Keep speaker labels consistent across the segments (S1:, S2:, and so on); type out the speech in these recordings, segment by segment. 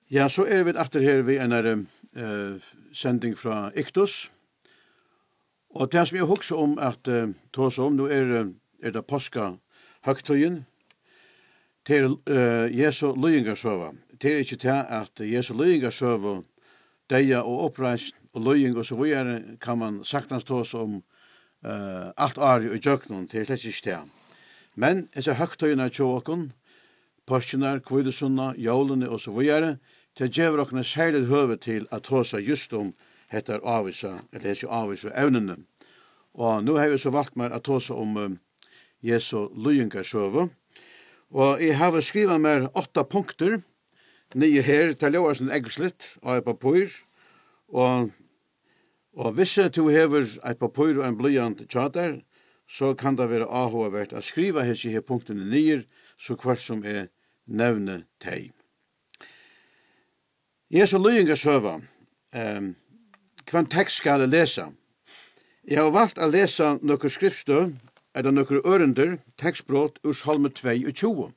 S1: Ja, så vi etter her ved en sending fra Iktus. Og det som jeg husker om at tås om, nå det påska høgtøyen til Jesu løyingarsøva. Det ikke til at Jesu løyingarsøva, deia og oppreist og løying og så videre, kan man sagtens tås om alt året i djøknen, det slett ikke til. Men disse høgtøyene tjåken, påskjene, kvidesunna, jólene og så videre, til djever okkene særlig høve til at tåsa just om heter avvisa, eller ikke avvisa evnene. Og nå har vi så valgt meg at tåsa om Jesu løyingarsøva. Og jeg har skrivet mer 8 punkter, nye her, til å gjøre sånn eggslitt av et papir. Og hvis du hever et papir og en blyant tjater, så kan det være avhåvert å skrive hese her punktene nye, så hvert som nevne teg. Jesu løyingarsøva, hva tekst skal jeg lese? Jeg har valgt å lese noen skriftstøv, eller noen ørender, tekstbrott ur Salme 22.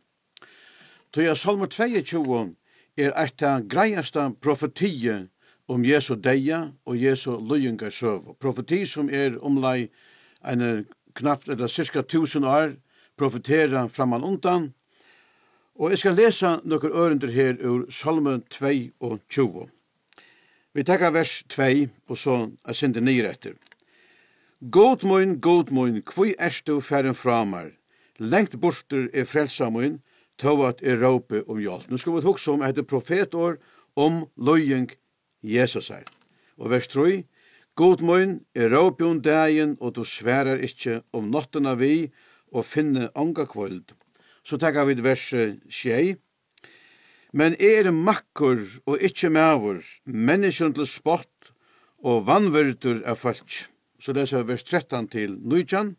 S1: Så Salme 22 et av greieste profetiet om Jesu deia og Jesu løyingarsøva. Profeti som omlai en knapt eller cirka 1000 år, profetera framan undan. Og jeg skal lese noen ørender her ur Salme 22. Vi tar vers 2, og så sender nye etter. God moin, kvui du færen framar, lengt borter frelsa moin, tog at råpe om hjelp. Nå skal vi huske om et profetår om løying Jesus her. Og vers 3, God moin, råpe om dagen, og du sværer ikke om nottena vi, og finne anga kvöld. Så tar vi vers 6. Men makker og ikkje mavur, menneskjen til spott og vannverdur av folk. Så det er vers 13 til 19.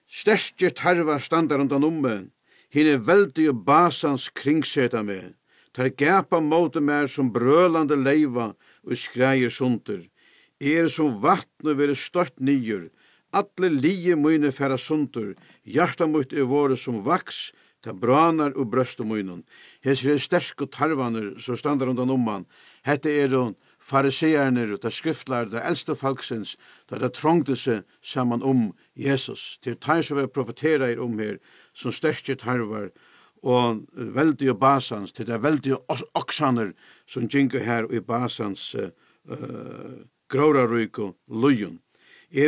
S1: Sterske tarva standar undan hine veldige basans kringseta med, tar gapa måte mer som brølande leiva og skreier sunter. Som vattnet være støtt nyer, alle lie mine færa sunter, hjarta mot våre som vaks, ta branar og brøst munnen. Hese sterske tarvaner som standar undan man. Hette fariseerne og de skriftlærde, de eldste folksens, da de trångte seg sammen om Jesus. Til tar som vi profeterer om her, som sterske tarvar, og veldige basans, til de veldige oksaner, som gjenker her i basans gråraryk og løyen.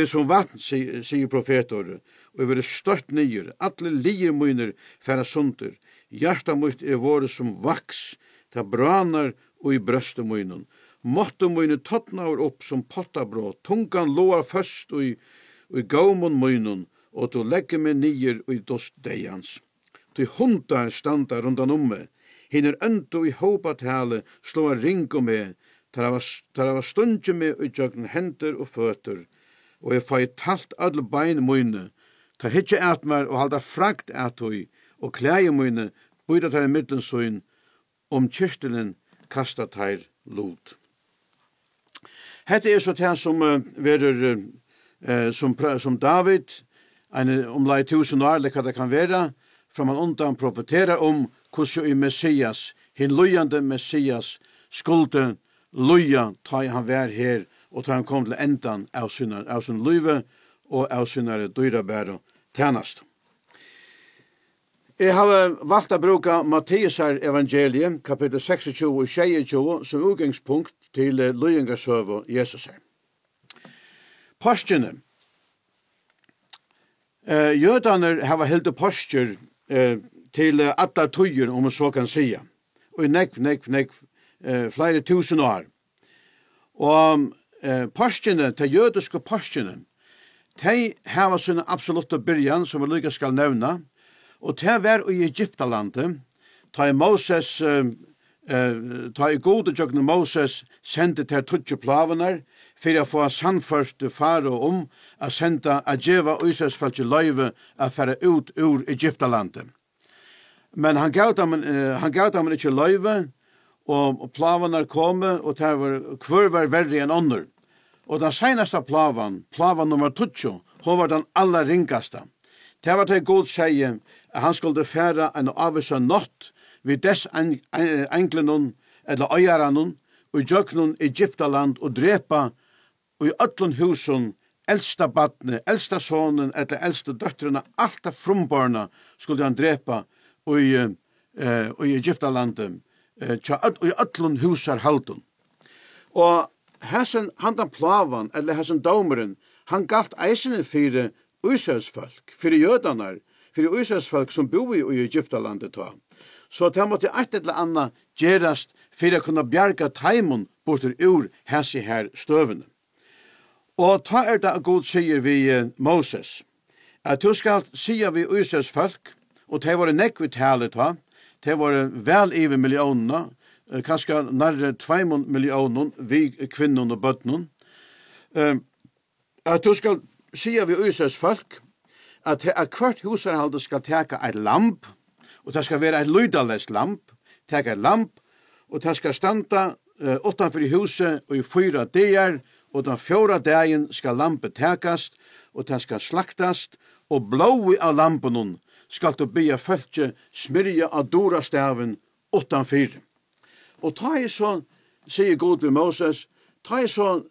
S1: Som vatten, sier profeter, og vi støtt nyer, alle lier munner færa sunter, hjarta mot våre som vaks, ta branar og i brøste munnen. Måtte mine tottnaur opp som pottabrå, tungan loar først og i gaumon munnen, og du legger meg nyer og i dost deians. Du hundar standa rundan me, hinner øndu i hópatale slår ring om meg, tar av stundje meg i jøgn hender og føtter, og jeg får talt alle bein mine, tar hitje at meg og halda frakt at høy, og klæje mine, bøyda tar i middelsøyn, om kyrstelen kasta tar lot. Hette så til som verer som David, omlai 1000 år, eller hva det kan være, fra man undan profeterer om hvordan i Messias, hin løyande Messias, skulle løya ta han vær her, og ta han kom til endan av sin løyve, og av sinne dyrabære tjenest. Jeg har valgt å bruke Matteus evangeliet, kapittel 26 og 22, som utgangspunkt til løyingarsøva Jesus her. Påskjene. Jødene har hildt påskjer til alle tøyer, om man så kan si. Og i flere tusen år. Og påskjene, til jødiske påskjene, de har sin absolutte byrjan, som vi lykkes skal nevne, og til å være i Egyptalandet, ta i gode jøgne Moses sendte til 20 plavener, for å få sannførst faro om å sende å gjøre Israelsfolk løyve å fære ut ur Egyptalandet. Men han gav dem ikke løyve, og plavener kom, og det var verre enn ånder. Og den seneste plavan nummer 20, hun var den aller ringaste. Det var til god sier at han skulle fære en avvisa nått vid dess englenon eller øyaranon, og i jøknon Egyptaland, og drepa, og i ötlun husun, eldsta badne, eldsta sonen, eller eldsta døttruna, alt av frumbarna skulle han drepa, og i Egyptalandet, og i ötlun husar haldun. Og handan plavan, eller hesson domeren, han galt eisene fyrir Israelsfolk, fyrir jødanar, fyrir Israelsfolk som bor i Egyptalandet ta. Så det måtte et eller annet gerast fyrir å kunne bjarga taimon bortur ur hessi her støvene. Og ta det at God sier vi Moses, at du skal sier vi Israelsfolk, og det var nekk vi talet ta, det var vel iver millionene, kanskje nærre 2 millioner vi kvinnerne og bøttene, at du skal sier vi Israelsfolk, at hvert husarhalde skal teka et lamp, og det skal være et lydalest lamp, teka et lamp, og det skal standa utanfor huset og i 4 dager, og den 4. dagen skal lampet tekast, og det skal slaktast, og blåi av lampen skal du bya følge smyrja av dorastaven utanfor. Og ta i sånn, sier God ved Moses, ta i sånn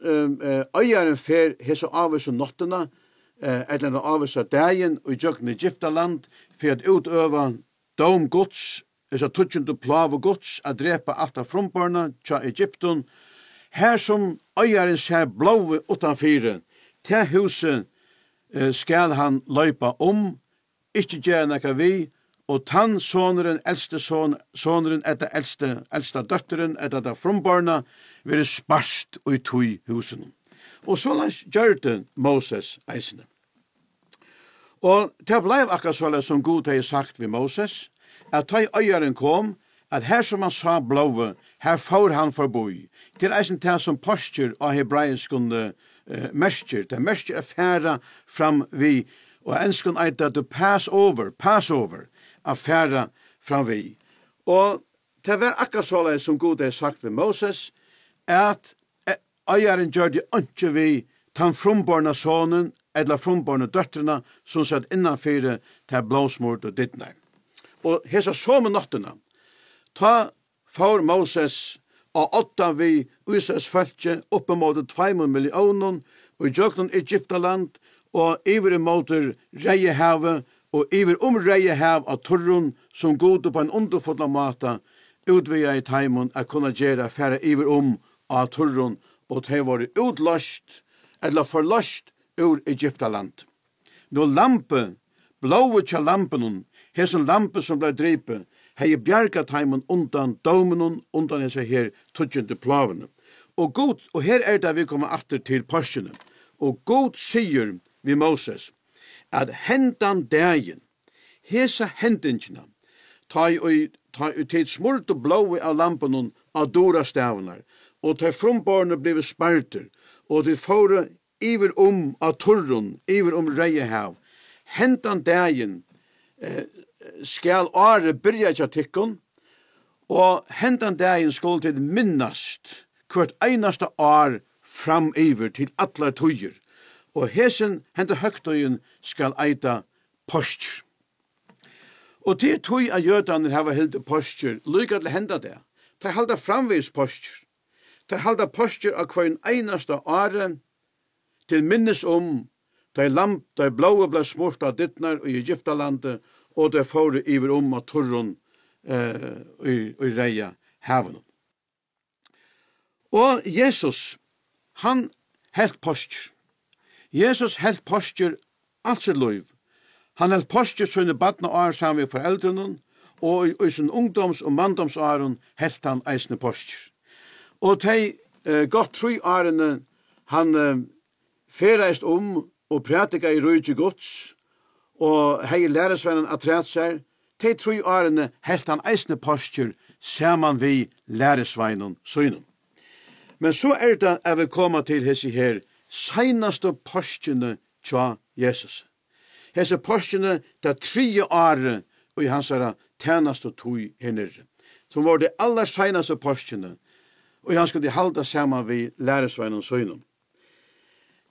S1: øyaren fer hese avvis og nottena, eller avvis av dagen, og i jøkken Egyptaland, for at utøva dom gods, altså tutsjende plav og gods, at drepa alt av frumbarna tja Egypton, her som øyaren ser blåve utanfyre, til huset skal han løypa ikke gjøre nekka vi, og tann soneren, eldste soneren, etter eldste døtteren, etter da frumbarna, vil sparst og i tui husen. Og så gjør det Moses eisene. Og det blei akkurat så som Gud har sagt ved Moses, at da øyaren kom, at her som han sa blåve, her får han forboi. Til eisen til som postur av hebraiskund mersker, det mersker færa fram vi, og enskund eit at du pass over, affæra fram vi. Og det var akkurat så som Gud har sagt ved Moses, at øyaren gjør det ikke vi tan frumborna sonen, eller frumborna døttrena, som satt innanfyrir til blåsmord og dittnar. Og hesa somenåttena, ta for Moses og 8 vi Israels fölkje oppe mot 2 millioner, og i jøkken Egyptaland, og iver mot Reiehave, og iver Reiehave av Torrun, som gode på en underfulla mata, utvia i taimon a kunna gjera færre iver av Torrun, og det var utløst, eller forløst ur Egyptaland. Nå lampe, blåa tja lampen, hesen lampe som ble dripet, hei bjarga taimon undan domen, undan hese her tudjende plavene. Og god, og her det vi kommer atter til postene, og god sier vi Moses, at hendan dagen, hesa hendingina, ta i tid smurt og blåi av lampen av dora stavnar, og ta frumbarne blivet sparter, og til fåre iver av Torrun, iver Reiehave, hendan dagen, skal året byrja tja tikkun, og hendan dagen skal til minnast hvert einasta år fram iver til allar tøyer, og hesen henda høgtøyen skal eita postur. Og til tøy av jødaner hava hilde postur, lykka til henda det, ta halda framvis postur, ta halda postur av hver einasta året til minnes de blåa ble smurt av dittnar i Egyptalandet, og det får iver av Torrun i Reiehave. Og Jesus, han helt postur. Jesus helt postur alt sitt liv. Han helt postur sånne badna år sammen med foreldrene, og i sin ungdoms- og manndomsåren helt han eisne postur. Og de godt 3 årene han fereist og pratika i rujtje gods, og hei læresvennen atræt seg, de 3 årene helt han eisne postur saman vi læresvennen søgnen. Men så det at vi kommer til hese her seinaste postene tja Jesus. Hese postene det 3 året og i hans tjeneste tog hennere, som var det aller seinaste postene, og han skulle halda saman vi læresvennen søgnen.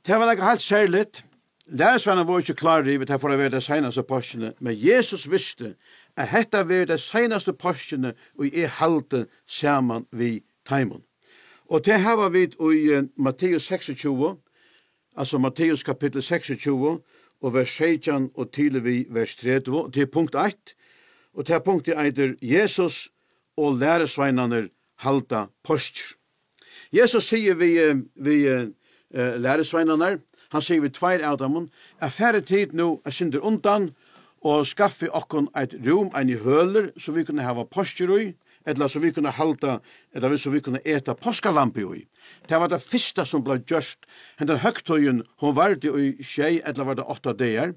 S1: Det var ikke helt særligt. Læresvennen var ikke klar i det for å være det senaste postene, men Jesus visste at hetta ver det senaste postene og er halte saman vi taimon. Og det har vi i Matteus 26, altså Matteus kapittel 26, og vers 16 og til vi vers 30, til punkt 1, og til punktet eider Jesus og læresveinane halda postjer. Jesus sier vi læresveinane, han sier vi tveir av dem, færre tid nå synder undan, og skaffe okkon eit rom, ein i høler, så vi kunne hava postjer i, eller så vi kunne halda, eller så vi kunne eta påskalampi i. Det var det første som ble gjørst. Den høgtøyen, hun var det i 6, eller var det 8 dager,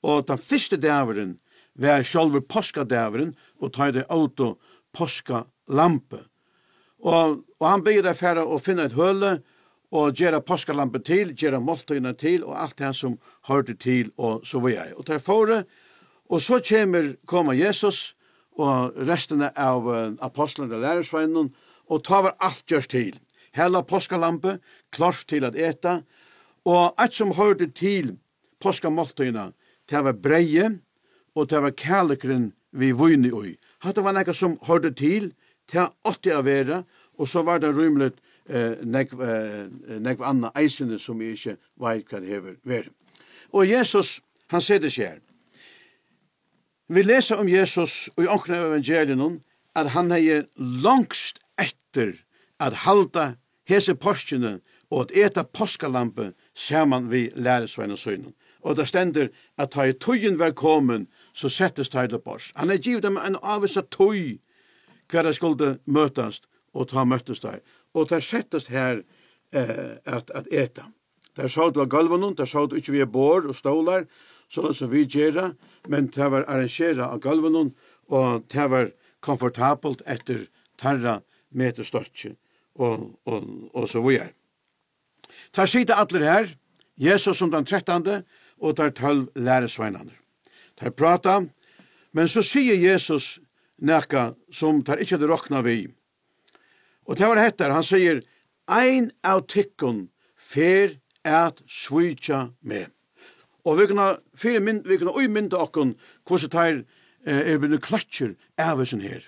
S1: og den første dæveren var sjølver påskadæveren, og ta det auto påskalampe. Og han bygde der for å finne et høle, og gjøre påskalampe til, gjøre måltøyene til, og alt det som hørte til, og så var jeg. Og derfor, og så kommer Jesus, og restene av apostlene og lærersveinen, og tar var alt gjørst til. Hela påskalampe, klart til at eta, og alt som hørte til påskamåltøyene, det var breie, og det var kærlekeren vi vunne i. Hatt det var noe som hørte til, det åtte av være, og så var det rymelig nekv anna eisene som jeg ikke vet hva det hever vært. Og Jesus, han sier det skjer. Vi leser om Jesus og i omkring av evangelien at han er langst etter at halda hese postjene og at eta påskalampe saman vi læresvein og søgnen. Og det stender at ta i tøyen var kommet, så settes ta til bors. Han er givet dem en avvisa tøy hva de skulle møtast og ta møttes der. Og der settes her at eta. Der sa du av gulven, der sa du ikke vi bor og stålar, sånn som vi gjør, men det var arrangeret av gulven, og det var komfortabelt etter tarra meterstotje, og så vi er. Der sitter alle her, Jesus som den 13. og der 12 læresveinene. Der prater, men så sier Jesus nekka som der ikke hadde råkna vi. Og det var hettar, han sier, ein av tikkun fer at svitja med. Og vi kunne uimynda okkon hvordan der begynner klatsjer av oss her.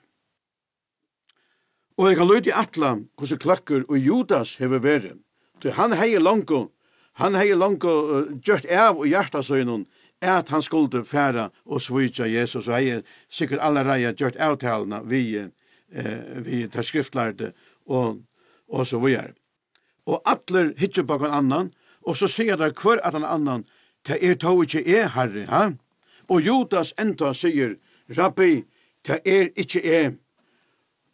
S1: Og jeg kan løyde i atla hvordan klakker og Judas hever vært. Så han hei langt gjørt av og hjertasøgnen at han skulle færa og svitja Jesus, og hei sikkert allereie gjørt avtalene vi tar skriftlærde og så videre. Og atler hitjer på en annan, og så sier der hver at en annan, det tog ikke herre, ha? Og Judas enda sier, Rabbi, det ikke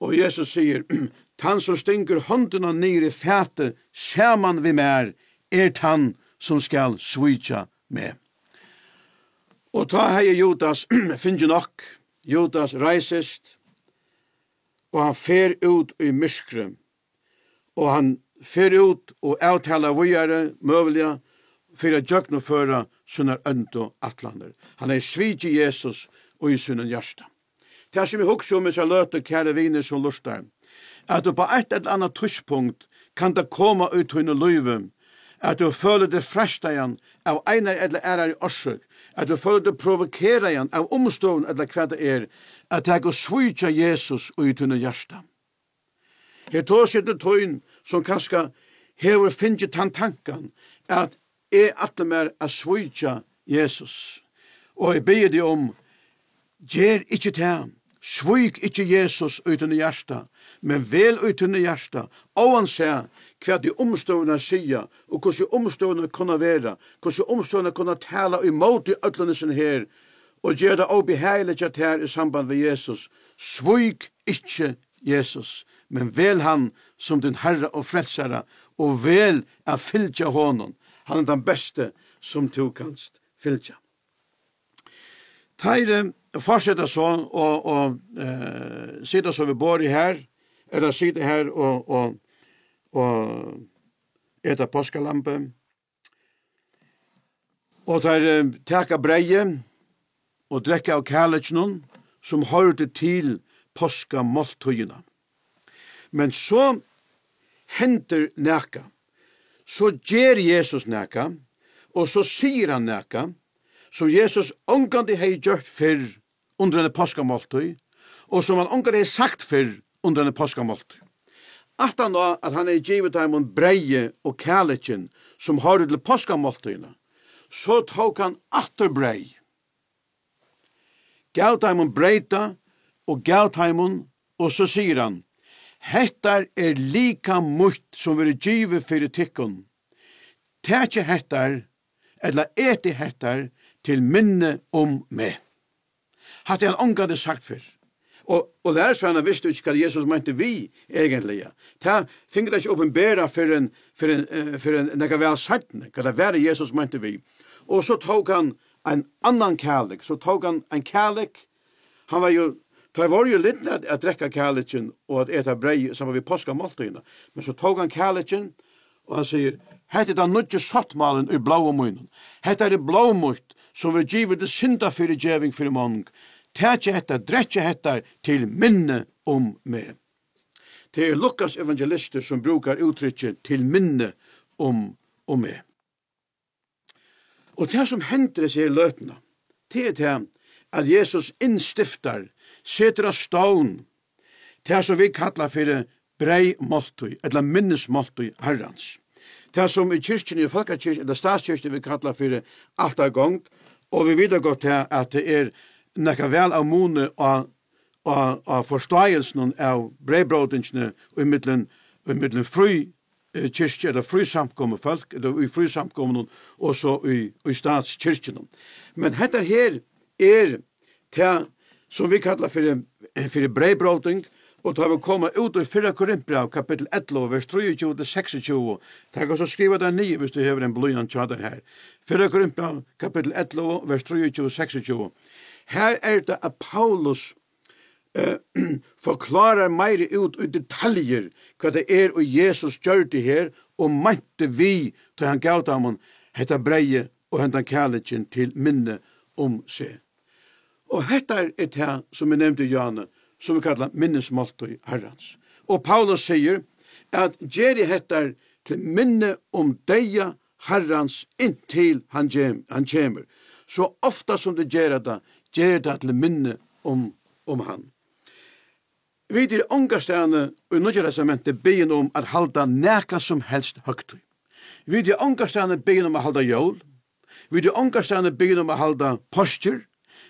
S1: Og Jesus sier, tan som stinker håndene ned i fætet, saman vi mer, tan som skal svitja med. Og ta hei Judas, finner nok, Judas reisest, og han fer ut i myskre, og han fer ut og avtaler vågjere, møvelige, for å gjøgnoføre sånne ønto atlander. Han svitje Jesus og i sønnen hjärsta. Det som jeg husker om jeg løte kære viner som lustar, at du på et eller annet tidspunkt kan det komme ut til løyve, at du føler det fresta igjen av en eller ærer i årsøk, at du føler det provokerer igjen av omstående eller hva det at jeg går svitja Jesus og i til hjärsta. Her tog seg til tøyen som kanskje hever finnet tanken at atle mer a svitja Jesus. Og jeg ber det om, gjer ikkje til, svik ikkje Jesus uten i hjärsta, men vel uten i hjärsta, og han sier hva de omstående sier, og hvordan omstående kunne være, hvordan omstående kunne tala imot i ødlene sin her, og gjør det også beheilig at her i samband med Jesus. Svik ikkje Jesus, men vel han som din Herre og frelsere, og vel er fylgja honom. Han den beste som du kanst fylgja. Teire fortsetter så, og sitter så vi bor i her, eller sitter her og etter påskalampe, og teire teka breie, og drekke av kærletsnån, som hørte til påskamåltøyene. Men så henter nækka, så gjer Jesus nækka, og så sier han nækka, som Jesus omgående hei gjort fyrr under en påskamåltid, og som han ongar er sagt før under en påskamåltid. At han da, at han er givet dem om breie og kærlikken som har til påskamåltidene, så tok han atter brei. Gav dem om breita, og gav dem om, og så sier han, hettar er lika mutt som vil givet fyrir tikkun. Tætje hettar, eller eti hettar, til minne om meg. Hatt han ångade sagt fyrr. Og lærersvenner visste ikke hva Jesus mente vi, egentlig. Det finner det ikke åpenbæra for en nekka vel sagtne, hva det var Jesus mente vi. Og så tok han en annan kærlik, så tok han en kærlik, han var jo litt at drekka kærlikken og at eta brei sammen med påskamåltidene, men så tok han kærlikken, og han sier, hette er nødje sottmalen i blå munnen, hette er blå mutt, som vil give det synda fyrir djeving fyrir många, tætje hetta, drekje hetta til minne om meg. Det er Lukas evangelister som brukar uttrykket til minne om meg. Og det som hender seg i løtene, det er det at Jesus innstiftar, setter av stån, det som vi kallar for brei måltøy, eller minnesmåltøy herrans. Det som i kyrkjen, i folkekyrkjen, eller statskyrkjen vi kallar for alt er gongt, og vi vet godt at det er nekka vel av mone av forståelsen av breibrådingsene og i middelen fri kyrkje, eller fri samkomne folk, eller i fri samkomne og så i statskyrkjen. Men dette her er det som vi kallar for breibråding, og da vi kommer ut i 4 Korinthbrev, kapittel 11, vers 23-26, det kan så skriva det nye hvis du hever en bløyan tjader her. 4 Korinthbrev, kapittel 11, vers 23-26. Her er det at Paulus forklarer mer ut i detaljer hva det er og Jesus gjør det her, og mente vi til han gav dem hetta breie og henta kærlikken til minne om seg. Og dette er det som vi nevnte Jane, som vi kallar minnesmåltøy herrans. Og Paulus sier at gjeri hettar til minne om deia herrans inntil han kjemer. Så ofta som det gjør det til minne om han. Vi er ångastane og i Nødja Testamentet begyn om at halda nekra som helst høgtøy. Vi er ångastane begyn om at halda jól. Vi er ångastane begyn om at halda postur.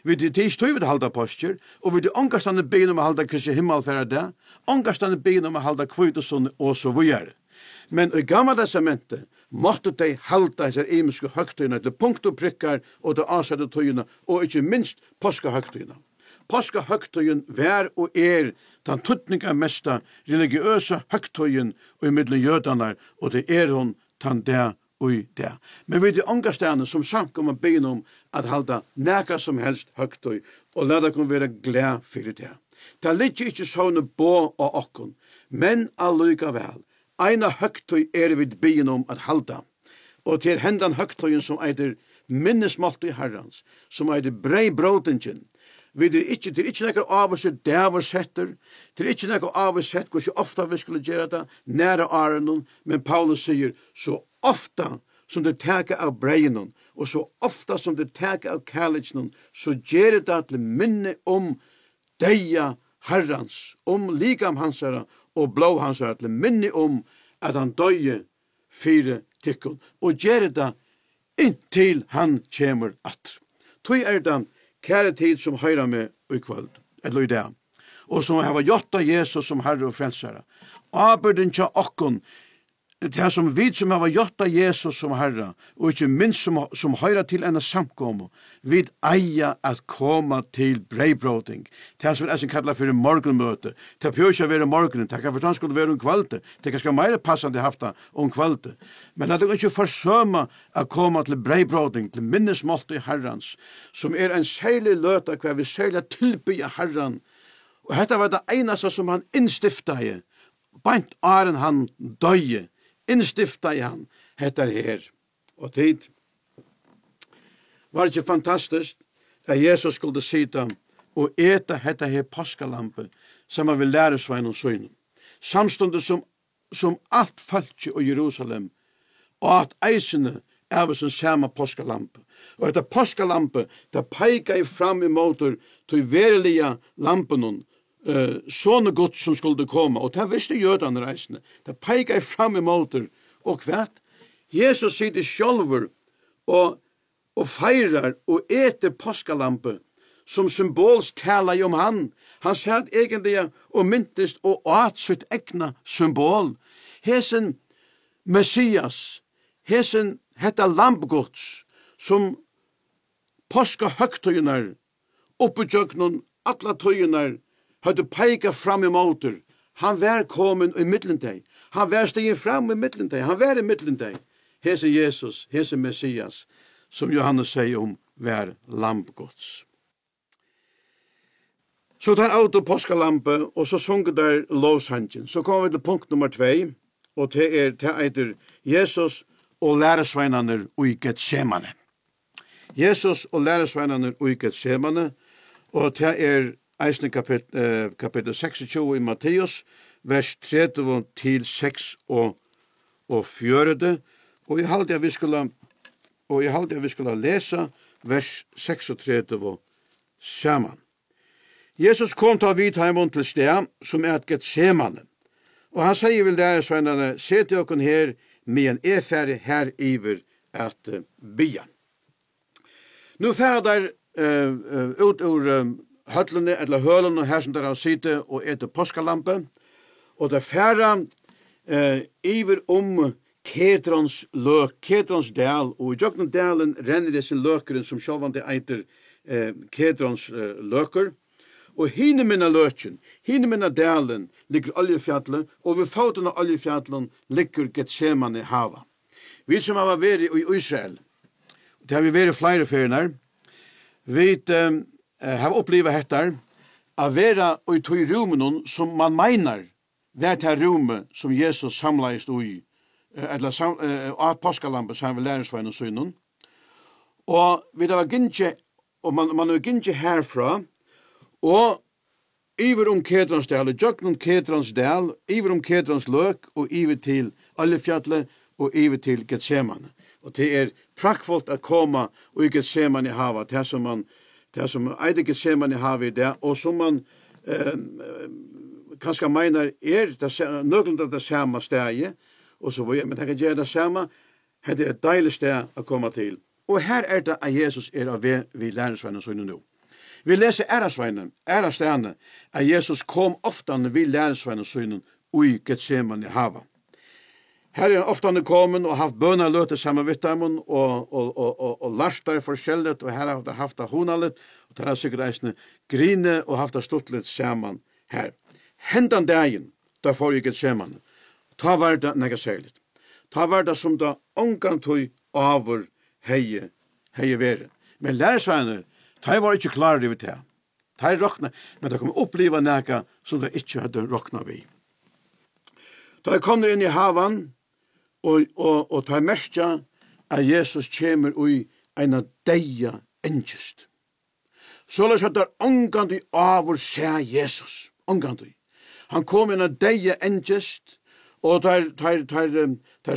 S1: Vi er ikke til halda postur, og vi er ångastane begyn om at halda Kristi himmelfæra det, ångastane begyn om at halda kvitesund og så videre. Men i Gamla Testamentet måtte de halda disse imiske høgtøyene til punkt og prikkar og til avsette tøyene, og ikke minst påskahøgtøyene. Påskahøgtøyen vær og er den tuttninga mesta religiøse høgtøyen og i middelen jødene, og det er hun den der og der. Men vi er ångastane som samkommer begynner om at halda nekra som helst høgtøy, og la dere være glad for det. Det ligger ikke sånne bå og okkon, men allikevel, eina høgtøy er vi begynner om at halda, og til hendan høgtøyen som eider minnesmåltøy herrans, som eider brei brådingen, vi er ikke, til ikke nekker av oss dæversetter, til ikke nekker av oss sett, hvor ofta vi skulle gjøre det, nære åren, men Paulus sier, så ofta som det taker av breien, og så ofta som det taker av kærligheten, så gjør det til minne om deia herrans, om likam hansara og blå hansara, til minne om at han døye 4 tikkun, og gjør det inntil han kommer at. Tøy er det kære tid som høyrer med i kvöld, eller i det, og som har gjort av Jesus som herre og frelsere. Arbeiden til okkon, det som vi som har gjort av Jesus som herre, og ikke minst som høyrer til en samkommo, vi eier at komme til breibråding. Det som jeg kallar for morgenmøte. Det pjør ikke å være morgenen, det kan forstås skulle være om kvalitet, det kan skal mer passende hafta om kvalitet. Men det er ikke forsømme å komme til breibråding, til minnesmålte i herrans, som er en særlig løte hver vi særlig tilbyr herran. Og dette var det eneste som han innstiftet i, bant åren han døye, innstifta i han, heter her. Og tid var det ikke fantastisk at Jesus skulle sida og eta hetta her påskalampe som han vil lære svein og søgnen. Samstundet som alt falskje i Jerusalem og at eisene er som samme påskalampe. Og dette påskalampe, det peikar fram i måter til verilige lampen, sånne godt som skulle komme, og det visste jødene reisende. Det peker fram imot det, og hvert. Jesus sitter sjølver og feirer og eter påskalampe, som symbols taler om han. Han satt egentlig og myntest og åt sitt egna symbol. Hesen Messias, hesen hetta lampgods, som påska høgtøyner, opputjøknen, alla tøyner, hadde peika fram i måter. Han var kommet i middelendeg. Han var stigen fram i middelendeg. Han var i middelendeg. Hese Jesus, hese Messias, som Johannes sier om, var lampgods. Så tar auto påskalampe, og så sunger der lovsangen. Så kommer vi til punkt nummer 2, og det eiter Jesus og læresveinene i Getsemane. Jesus og læresveinene i Getsemane, og det eisne kapitel 26 i Matteus, vers 30 til 6 og 4. Og jeg halte at vi skulle lese vers 36 sammen. Jesus kom til Vidheimon til sted, som et Getsemane. Og han sier vel læresveinene, se til dere her, med en efære her iver at bya. Nå færer der ut ur høtlene, eller hølene her som der har sitte og etter påskalampe, og der færer iver Kedrons løk, Kedrons dal, og i jøkken dalen renner disse løkeren som sjåvande eiter Kedrons løker, og hine minna løken, hine minna dalen ligger oljefjallet, og ved foten av oljefjallet ligger Getsemane hava. Vi som har vært i Israel, det har vi vært flere feriener, vi har opplevd dette, å være i tog rummen som man mener, vært her rommet som Jesus samleist i, eller av påskalampe som vi lærersveien og synen. Og vi har ginnje, og man har ginnje herfra, og iver Kedrons dal, og jøkken Kedrons dal, iver Kedrons løk, og iver til Oljefjallet, og iver til Getsemane. Og det prakkfullt å komme og i Getsemane hava, det som eide Getsemane hava i det, og som man kanskje mener nøglende det samme stedet, og så var jeg, men det kan gjøre det samme, det et deilig sted å komme til. Og her det at Jesus av vi lærersveinen sånn nå. Vi leser ærastene, at Jesus kom ofte når vi lærersveinen sånn i Getsemane hava. Her han ofte kommet og haft bønaløte sammen med dem, og lært der forskjellet, og her har han haft det honalet, og der har sikkert eisene grine og haft det stått litt sammen her. Hendan dagen, da får jeg Getsemane, ta var det nega særligt. Ta var det som da ångantøy over heie vere. Men lærersveiner, de var ikke klare over det. De råkna, men de kom oppleva nega som de ikke hadde råkna vi. Da kom inn i havan, og tar merkja at Jesus kommer i en deia engest. Så la oss at det ångandi avur se Jesus. Ångandi. Han kom i en deia engest, og tar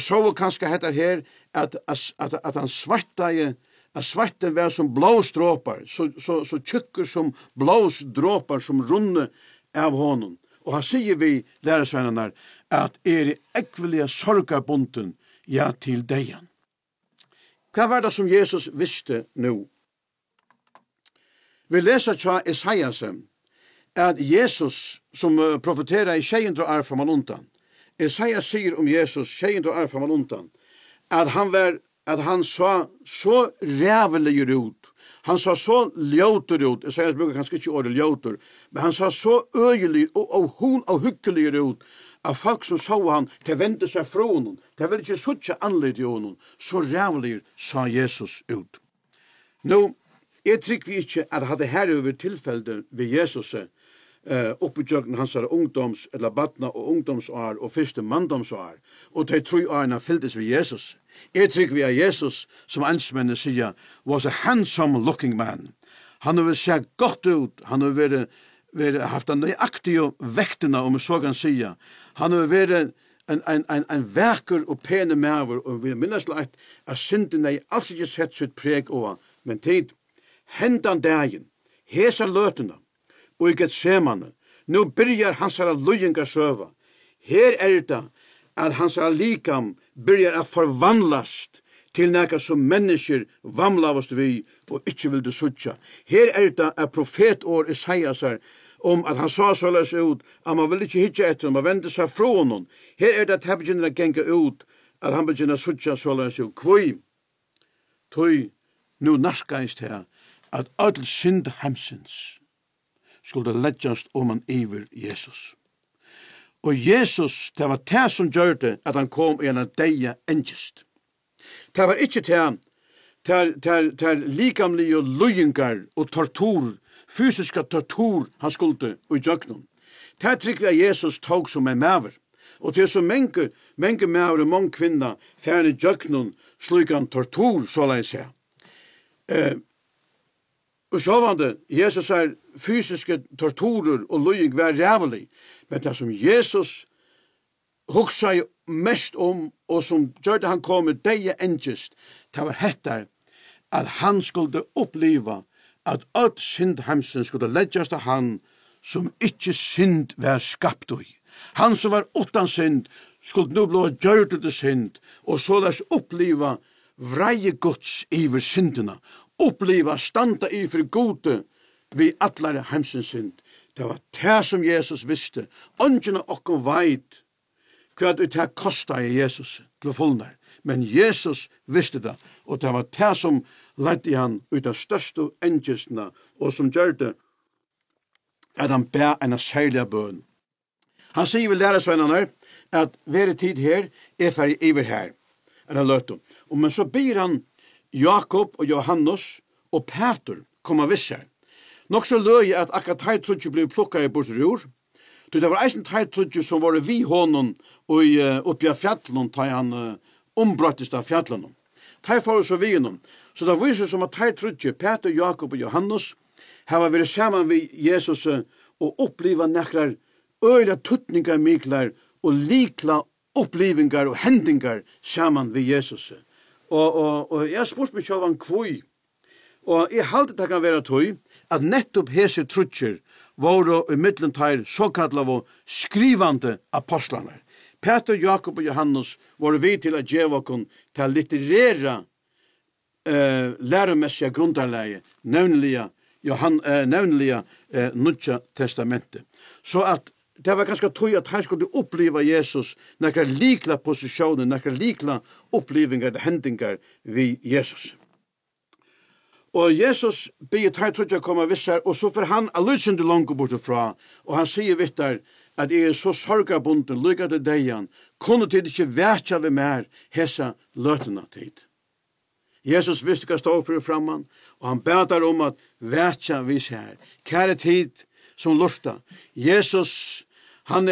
S1: så kanskje heter her at han svartaje, at svarten var som blåstråpar, så tjukker som blåstråpar som runne av honom. Og han sier vi, lærersvennerne, at i ekvelige sorgarbunten, ja, til deian. Hva var det som Jesus visste nå? Vi leser tja Esaiasen, at Jesus, som profeterer i 600 år fra man undan, Esaias sier om Jesus 600 år fra man undan, at han så rævelig ut, han sa så ljótur ut, Esaias bruker kanskje ikke ordet ljótur, men han sa så øyelig og hyggelig ut, av folk som så han, til vente seg fra honom, til vil ikke suttje anledd i honom, så rævlig sa Jesus ut. Nå, jeg trykker vi ikke at hadde her over tilfellet ved Jesus, opputjøkken hans ungdoms, eller badna og ungdomsår, og første manndomsår, og de 3 årene fylltes ved Jesus. Jeg trykker vi at Jesus, som ansmennene sier, was a handsome looking man. Han har sett godt ut, han har haft en nøyaktige vektene, om så kan sier. Han har vært en verker og pene maver, og vi minnes lagt at syndene alls ikke sett sitt preg over, men tid, hendan dagen, hesa løtuna, og i Getsemane, nu byrjar hansara lujingar søva. Her det at hansara likam byrjar at forvandlast til nekka som mennesker vamlavast vi og ikkje vil du sutja. Her det at profetår Isaiasar at han sa såleis ut at man vil ikkje hitja etter, man vende seg fra honom. Her det at han begynner å genga ut at han begynner å sutja såleis ut. Kvoi? Tøy nu narskaist her at öll synd hemsins skulle leggjast han iver Jesus. Og Jesus, det var det som gjør det at han kom i en deia engest. Det var ikke til likamlige løyingar og tortur, fysiska tortur han skulle i jøknen. Det trykker Jesus tog som en maver. Og til så mange maver og mange kvinner fjerne jøknen slik han tortur, så la jeg se. Og sjåvande, Jesus fysiske torturer og løying var rævelig, men det som Jesus hugsa mest om, og som gjør det han kom med deia engest, det var hettar at han skulle oppleva at alt syndhemsen skulle leggjast av han som ikkje synd var skapt i. Han som var utan synd skulle nu blå gjørt til synd, og så les oppleva vreie gods iver syndena, oppleva standa i for gode vi atlare hemsens synd. Det var det som Jesus visste. Ongene okkom veit hva det kosta i Jesus til fullnar. Men Jesus visste det, og det var det som ledde han ut av største engestene, og som gjør det at han ber en særlig bøn. Han sier vel læresvennerne at hver tid her ferdig iver her. Men så ber han Jakob og Johannes og Peter komme visser. Nok så løy at akkurat teitrutje ble plukket i bortrur. Det var eisen teitrutje som var vi hånden og oppi av fjallene, da han ombrattest av fjallene. Tei for oss og vi innom. Så det viser som at teitrutje, Peter, Jakob og Johannes, har vært sammen med Jesus og oppleva nekrar øyla tuttningar miklar og likla opplivingar og hendingar sammen med Jesus. Og jeg spurt meg selv kvoi. Og jeg halte det kan være tøy at nettopp hese trutjer var i middeltær såkallat og skrivande apostlaner. Peter, Jakob og Johannes var vi til å gjøre oss til litterære læremessige grunderleie, nevnlige Nutja testamentet. Så at det var ganske tøy at han skulle oppleva Jesus nekra likla posisjoner, nekra likla opplivingar, hendingar vi Jesus. Og Jesus blir teitrutja koma vissar, og så får han alludsende langt bortifra, og han sier vittar at jeg så sorgabunden, lykka til deian, kunne tid ikke vætja ved mer hesa løtena tid. Jesus visste hva stod for framman, og han bedar om at vætja vis her. Kære tid som lurta. Jesus, han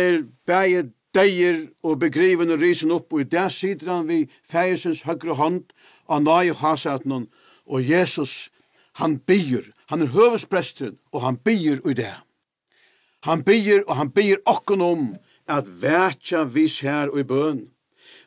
S1: bæge deier og begriven og risen opp, og i der sitter han vid fejesens høyre hånd, og nøye hasaten, og Jesus, han byr, han høvespresteren, og han byr i det. Han byr, og han byr okken om at vætja vis her og i bøn.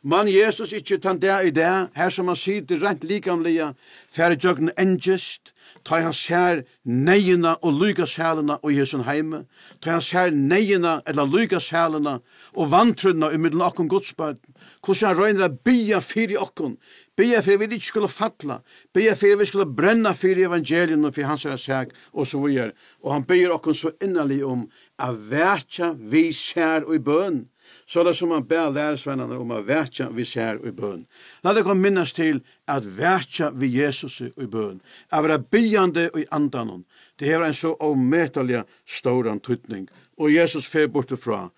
S1: Man Jesus ikke tann der i det, her som han sitter rent likamlige, færre jøgn engest, ta han ser neina og lyga sælena og Jesu heime, ta han ser neina eller lyga sælena og vantrunna i middelen okken godsbød, hvordan han røyner å bya fyrir okken, bya fyrir vi ikke skulle fatla, bya fyrir vi skulle brenna fyrir evangelien og fyrir hans seg, og så videre. Og han byr okken så innerlig om å vætja vi ser og i bøn, så det som han ber læresvennerne om å vætja vi ser og i bøn. La det komme minnes til at vætja vi Jesus i bøn, å være byande og i andanen. Det er en så omøtelig stor antydning. Og Jesus fer bortifra.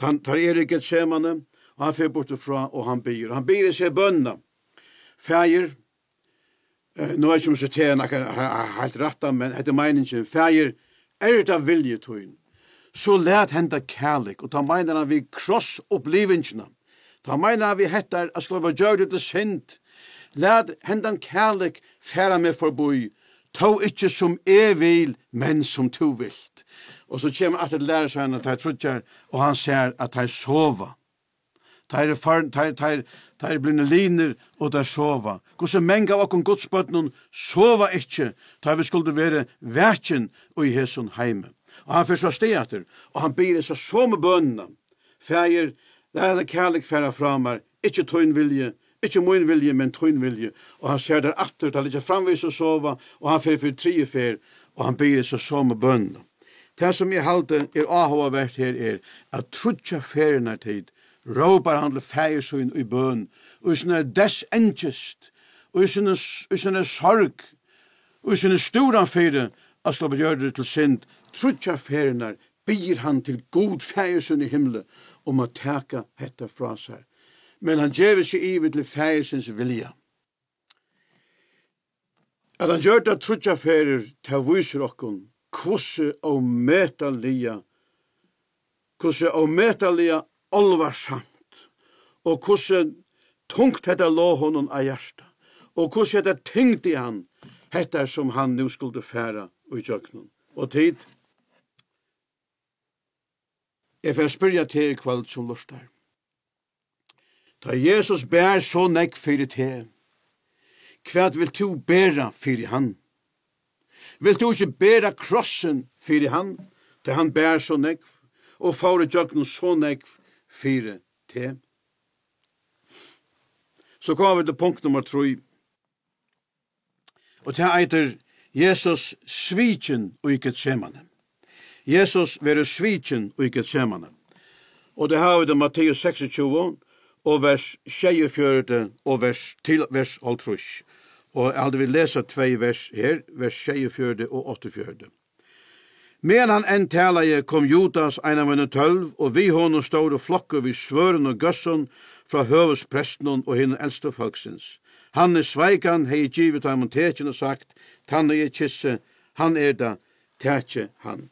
S1: Han tar i Getsemane, og han fer bortifra, og han byr. Han byr i seg bønna. Fægir, nå er ikke om så til han helt retta, men etter meningen, fægir, det av viljetøyen. Så let henda kærlik, og ta mener han vi kross opplivingene. Ta mener han vi hettar at skal være gjør det til synd. Let henda kærlik færa meg forboi. Ta ikkje som vil, men som tu vilt. Og så kommer at det lærer seg at de trutjer, og han ser at de sova. tar blir liner og der sova. Hvordan mange av okken godsbøtten sova ikke, tar vi skulle være verken og i hesson heime. Og han først var steater, og han ber seg så med bønene. Fæger, lær det kærlig færa fra meg, ikke tøyn vilje, ikke min vilje, men tøyn vilje. Og han ser der atter, til ikke framvis og sova, og han fer for 3 fer, og han ber seg så med bønene. Det som jeg halte avhåvert her at trutja ferien tid, råpar han til fægersøyn i bøn, og i sånne desengest, og i sånne sorg, og i sånne storan fere, at slå gjør det til synd, trutja ferien byr han til god fægersøyn i himmelen, om å teka hetta fra seg. Men han gjever seg iver til fægersøyns vilja. At han gjør det trutja ferier til viser okkon, hvordan ometalige alvarsamt, og hvordan tungt dette lå honom av hjertet, og hvordan dette tenkte han, dette som han nu skulle fære i kjøkkenen. Og tid, jeg får spørre til i kveld som lustar. Da Jesus bær så nekk fyrir te, hva vil du bæra fyrir han? Vil du ikke bæra krossen fyrir han, til han bær så nekk, og får i kjøkkenen så nekk fyrir te? Så kommer vi til punkt nummer 3. Og det heter Jesus sviken og ikke Getsemane. Jesus være sviken og ikke Getsemane. Og det har vi det Matteus 26 og vers 24 og vers 30. Og jeg vil lese 2 vers her, vers 24 og 48. Men han enn talaje kom Judas, ein av henne 12, og vi honom stod og flokker vi svøren og gøsson fra høvespresten og henne eldste folksins. Han sveikan, hei givet ham tekjen og sagt, tanne jeg kisse, han da, tekje han.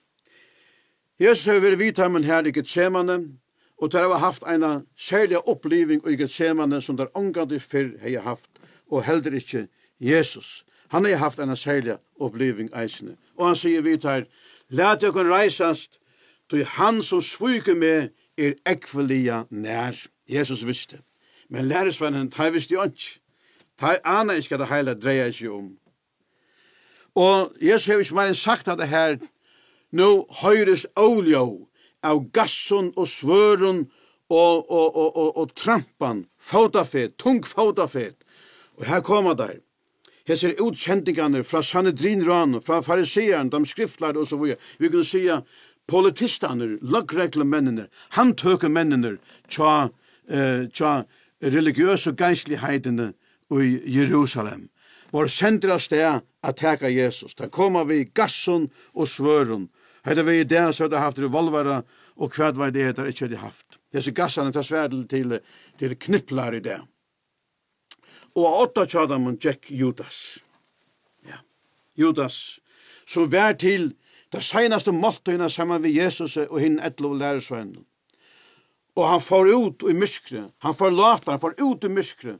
S1: Jesus har vært vidt ham her i Getsemane, og der har haft en særlig oppliving i Getsemane som der omgående før har haft, og heller ikke Jesus. Han har haft en særlig oppliving eisene. Og han sier vidt her, lat jeg kan reisast, til han som svuker med ekvelia nær. Jesus visste. Men læresvennen, de visste jo ikke. De aner ikke at det hele dreier seg om. Og Jesus har ikke mer enn sagt at det her, nå høyres oljo av gasson og svøren og trampan, fotafet, tung fotafet. Og her kommer der. Her ser utkjentingene fra Sanhedrinranen, fra fariseeren, de skriftlærde og så videre. Vi kunne si politistene, lagreglemennene, handtøkemennene, tja religiøse geistlighetene i Jerusalem. Vår sender av sted at teka Jesus. Da kommer vi gasson og svøren. Hadde vi i det, så hadde haft revolvere, og hva var det der ikke hadde haft. Disse gassene tar svært til knipplar i det. Og 8 tjadamon Jack Judas. Ja, Judas, som vær til det senaste måltøyna sammen med Jesus og hinn 11 læresvennen. Og han får ut i myskre, han forlater, han får ut i myskre,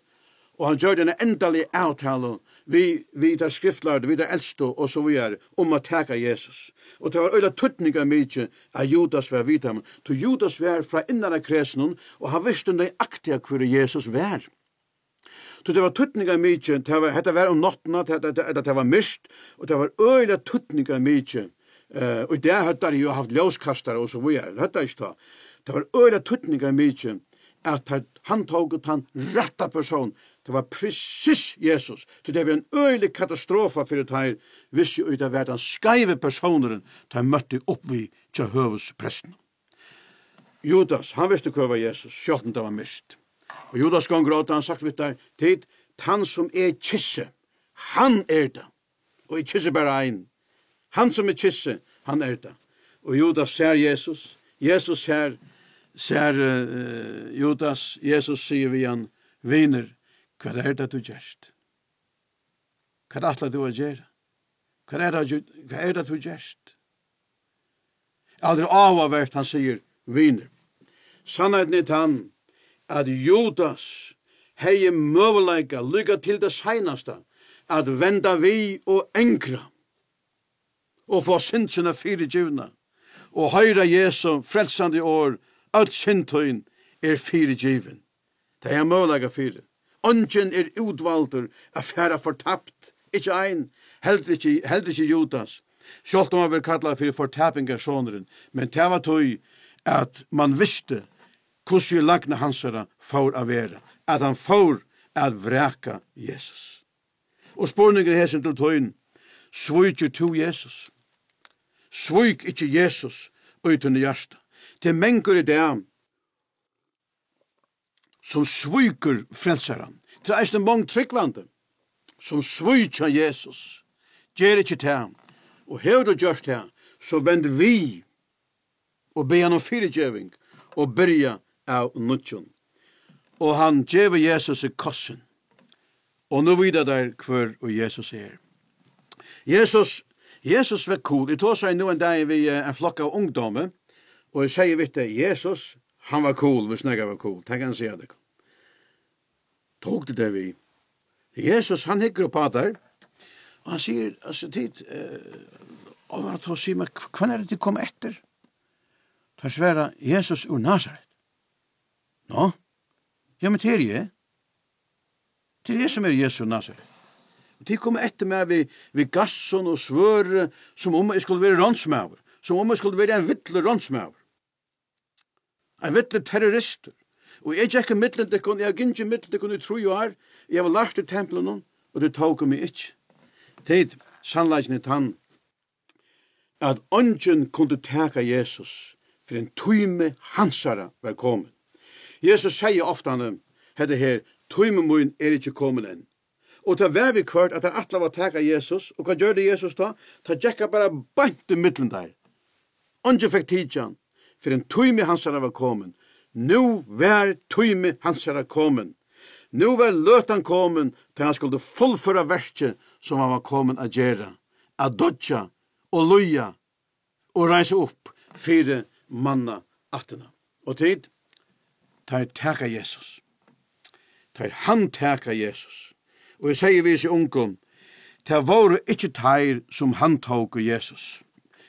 S1: og han gjør denne endelige avtale vi der skriftlærde, vi der eldste og så videre, om å teka Jesus. Og det var øyla tuttninga mykje av Judas var vidt ham. Så Judas var fra innare kresen, og han visste nøyaktig hvor Jesus var. Så det var tuttninga mykje, det var om nottena, det var mist, og det var øyla tuttninga mykje. Og det hadde jo haft ljóskastare og så videre, det hadde ikke ta. Det var øyla tuttninga mykje, at han tog han retta person. Det var precis Jesus. Så det var en øylig katastrofa for det her, hvis jo det var den skeive personeren de møtte opp vi til høvespresten. Judas, han visste hva var Jesus, sjåtten det var mist. Og Judas gang gråta, han sagt vidt der, tid, han som kisse, han det. Og jeg kisse bare ein. Han som kisse, han det. Og Judas ser Jesus, Jesus ser Judas, Jesus sier vi han, viner, hva det du gjerst? Hva det du har gjert? Hva det du gjerst? Aldri avhåvert, han sier, viner. Sannheten han, at Judas hei møvelega lykka til det seinaste, at venda vi og enkra, og få sindsina fyrirgivna, og høyra Jesu frelsande år, at sintøyn fyrirgiven. Det er mulig for. Ongen er utvalder a færa fortapt. Ikke ein, heldur ikke Judas. Sjalt man vil kalla for fortapingarsoneren, men det var tog at man visste hvordan lagna hansara får av vera, at han får at vreka Jesus. Og spurningen er hesen til tøyen, svøyker to Jesus? Svøyk ikke Jesus uten i hjärsta. Det mengur i det som svøyker frelsaren. Det er en mång tryggvande som svøyker Jesus. Gjer ikke det. Og hever du gjørst det, så vend vi og be han om fyrirgjøving og byrja av nutjon. Og han gjev Jesus i kossen. Og nå vidar der hver og Jesus er. Jesus var cool. Jeg tog seg nå en dag vi en flokk av ungdommer, og jeg sier vidt det, Jesus, han var cool, hvis jeg var cool. Tenk han sier det. Tog det der vi. Jesus, han hikker opp av der, og han sier, altså, tid, og han tar sier meg, hva er det de kom etter? Det er svære Jesus ur Nazaret. Nå? Ja, men det er jeg. Det er jeg som er Jesus ur Nazaret. De kom etter meg ved gasson og svøre, som om jeg skulle være rånsmauer, som om jeg skulle være en vittler rånsmauer. En vittler terrorister. Og jeg gikk i middelendekken, jeg gikk ikke i middelendekken i 3 år, jeg var lagt i tempelen, og det tok meg ikke. Tid, sannleggen er tann, at ånden kunne teka Jesus, for en tøyme hansara var kommet. Jesus sier ofte han, hette her, tøyme mun er ikke kommet enn. Og det var vi kvart at han atla var teka Jesus, og hva gjør det Jesus da? Det gikk bare bant i midten der. Ånden fikk tidjan, for en tøyme hansara var kommet. Nu var tøyme hansara kommet. Nu var løtan kommet til han skulle fullføre verset som han var kommet a gjøre, a dodja og loja og reise opp 4 manna attena. Og tid, tar teka Jesus. Tar han teka Jesus. Og jeg sier vi til ungdom, det var ikke teir som han tok Jesus,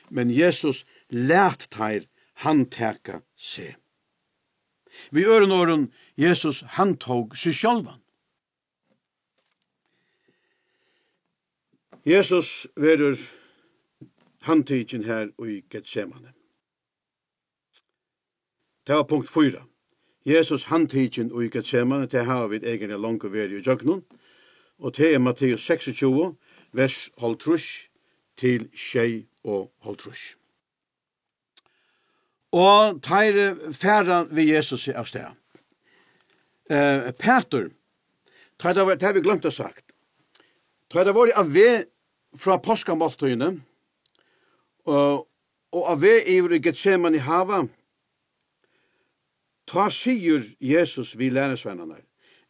S1: men Jesus lært teir han teka seg. Vi øren åren Jesus han tok seg sjálvan. Jesus verur handtidjen her i Getsemane. Det var punkt 4. Jesus handtidjen i Getsemane, det har vi egentlig langt vært i jøgnen, og det er Matteus 26, vers 12 til 6. Og teir færa ved Jesus av sted. Peter, det har vi glemt å sagt, det var av ved fra påskamåltøyene, og av ved i Getsemane i hava, ta sier Jesus vi læresvennerne,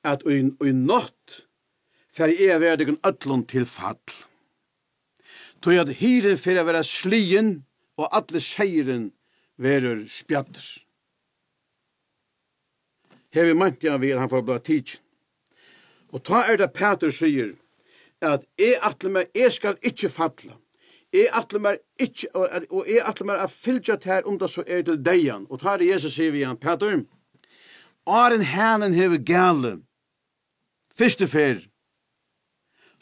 S1: at i natt for jeg være deg ødlån til fall. Tog at hyren for å være slien, og alle seieren være spjatter. Her vi mente jeg at han får bli tid. Og ta det Peter sier, at jeg skal ikke falle. Jeg atle meg ikke, og jeg atle meg å fylgja her om det så er til deian. Og ta det Jesus sier vi han, Peter, Åren hænen hever gale, første fer,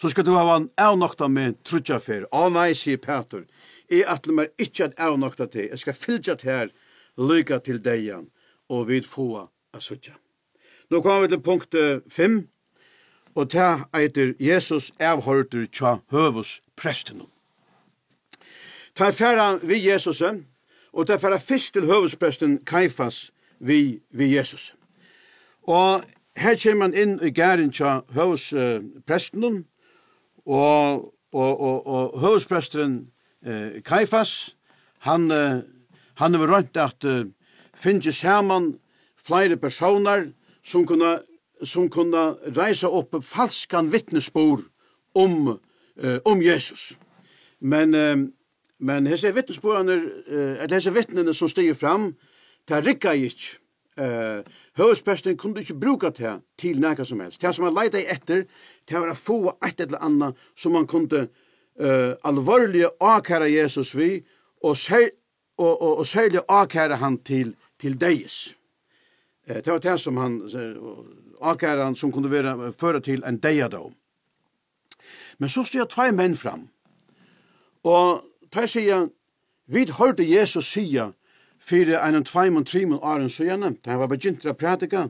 S1: så skal du ha en avnokta med trutja fer. Å nei, sier Peter, jeg atle meg ikke at avnokta til, jeg skal fylgja her, lyga til deian, og vid få av sutja. Nå kommer vi til punkt 5, og det eiter Jesus avhørter tja høvus presten. Ta færa vi Jesus, og ta færa fyrst til høvuspresten Kaifas vi Jesus. Og her kommer man inn i gæren tja høvuspresten, og høvuspresten Kaifas, han har rønt at finnes saman flere personer som kunne reise opp falskan vittnesbord om Jesus. Men hese vittnene som stiger fram, det rikka ikke. Høvespresten kunne ikke bruka det til nækka som helst. Det som han leide etter, det var å få et eller annet som man kunne alvorlig akæra Jesus vi, og særlig akæra han til deis. Det var det som han akæran som kunde föra till en deiadom. Men så stod 2 menn fram. Og der sier, vi hørte Jesus sige, for en 2-3 åren så gjerne, da han var begynt å prædika,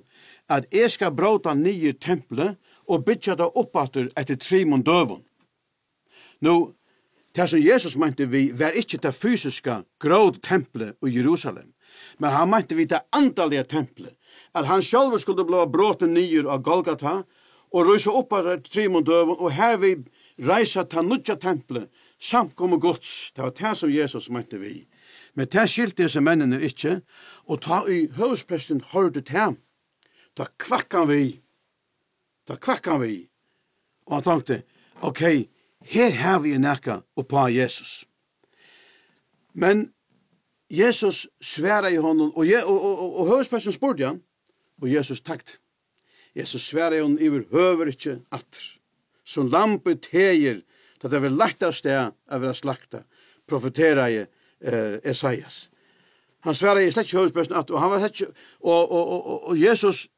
S1: at jeg skal bråta nye tempelet og bytja det oppatter etter 3 døven. Nå, det som Jesus mente vi var ikke det fysiske gråd tempelet i Jerusalem, men han mente vi det antallige tempelet, at han selv skulle bli bråta nye av Golgata, og røysa oppatter etter 3 døven, og her vi reisa til nødja tempelet, samkomme gods, det var det som Jesus mente vi. Men det skilte disse mennene ikke, og ta i høvespresten hørte til, da kvakkan vi, og han tenkte, ok, her har vi en ekka oppa Jesus. Men Jesus sværa i honom, og høvespresten spurte han, og Jesus takt. Jesus sværa i honom iver høver ikke atter. Som lampe teger, da det var lagt av sted av å slakta, profeterer i Esaias. Han sværa i slett ikke høvespresten at, og han var ikke, og Jesus,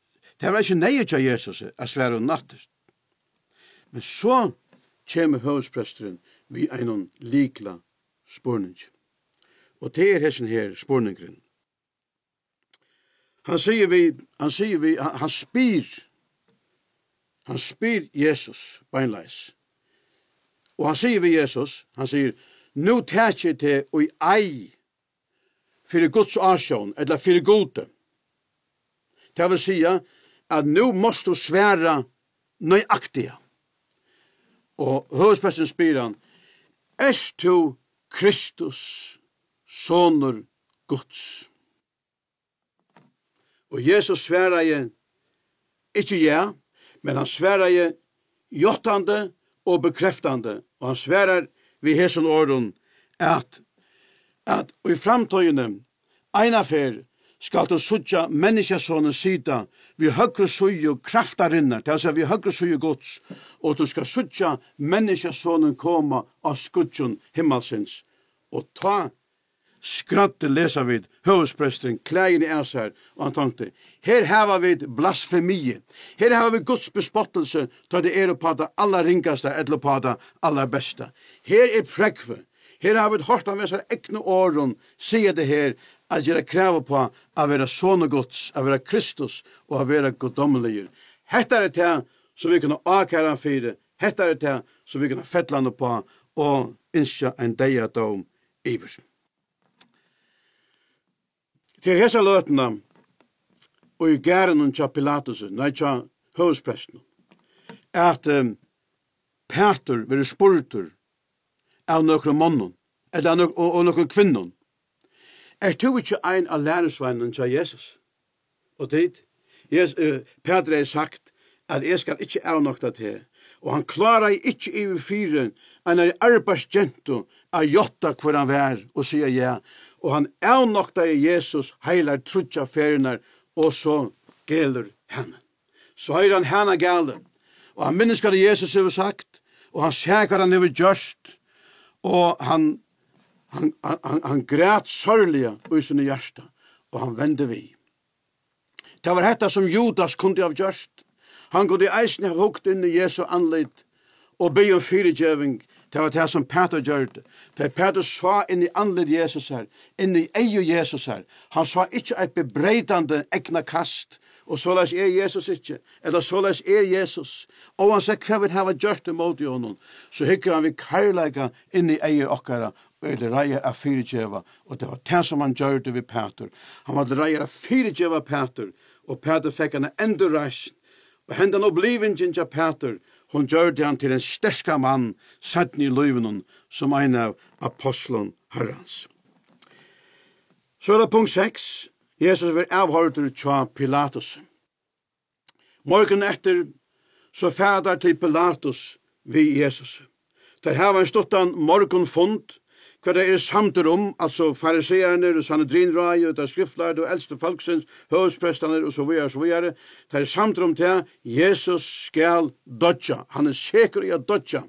S1: det var ikke nøye til Jesus å sværa om natter. Men så kommer høvespresten vi en likla spurning. Og det hessen her spurningren. Han spyr Jesus beinleis. Og han sier ved Jesus, han sier, nu tæt jeg til og ei for Guds asjon, eller for gode. Det vil si at nu måst du svære nøyaktige. Og høvespresten spyr han, du Kristus, sonur Guds? Og Jesus sværer jeg, ikke ja, men han sværer jeg jottande og bekreftande, og han sværer ved hesson åren at i framtøyene einafer skal du sutja menneskesånens sida vi høgre suju kraftarinnar, det er altså vi høgre suju gods, og du skal sutja menneskesånen koma av skudjon himmelsins, og ta skratte lesa vid høvespresten, klægene er seg, og han tenkte, her hava vi blasfemie, her hava vi Guds bespottelse, da det på det aller ringaste, eller på det aller beste. Her prekve, her har vi hørt av seg ekne åren, sier det her, at gjøre krav på å være sånne Guds, å være Kristus, og å være goddommelige. Hette det til, så vi kunne akære fire, hette det til, så vi kunne fettlande på, og innskje en deiadom iver. Til hesa løtene, og i gæren tja Pilatus, nei tja høvespresten, at Peter vil spurtur av nokre mannen, eller og nokre kvinnen. Du ikke ein av lærersvennen tja Jesus? Og dit, Peter har sagt at jeg skal ikke avnokta til, og han klarer ikke i fire en arbeidsgentu av jotta hvor han vær og sier ja, og han avnokta i Jesus heilar trutja ferinar, og så gælder henne. Så har han henne gælder, og han minnes hva Jesus har sagt, og han ser hva han har gjort, og han græt sørlige i sine hjärsta, og han vende vi. Det var dette som Judas kunde ha gjort. Han kunde eisne ha hukt inn i Jesu anleit, og be om fyrirgjøving. Det var det som Peter gjorde. For Peter sa inn i anleit Jesus her, inn i eie Jesus her. Han sa ikke et bebreidande egna kast, og såleis Jesus ikke, eller såleis Jesus. Og han sa hva vil hava gjort imot i honom, så hykker han vi karlaga inn i eie okkara, eller reier av fyrirgjøva, og det var det som han gjorde ved Peter. Han var reier av fyrirgjøva Peter, og Peter fikk han endurreisen, og hendan oblivingen til Peter, hun gjorde han til en sterska mann, satt i løyvenen, som en av apostlen herrens. Så det punkt 6. Jesus var avhørter til Pilatus. Morgen etter, så færdar til Pilatus ved Jesus. Der har han stått en morgenfund, hva det samter altså fariseerne, sanhedrinrai, og skriftlærde, og eldste folksens, høvesprestene, og så videre. Det samter til Jesus skal dodja. Han sikker i å dodja.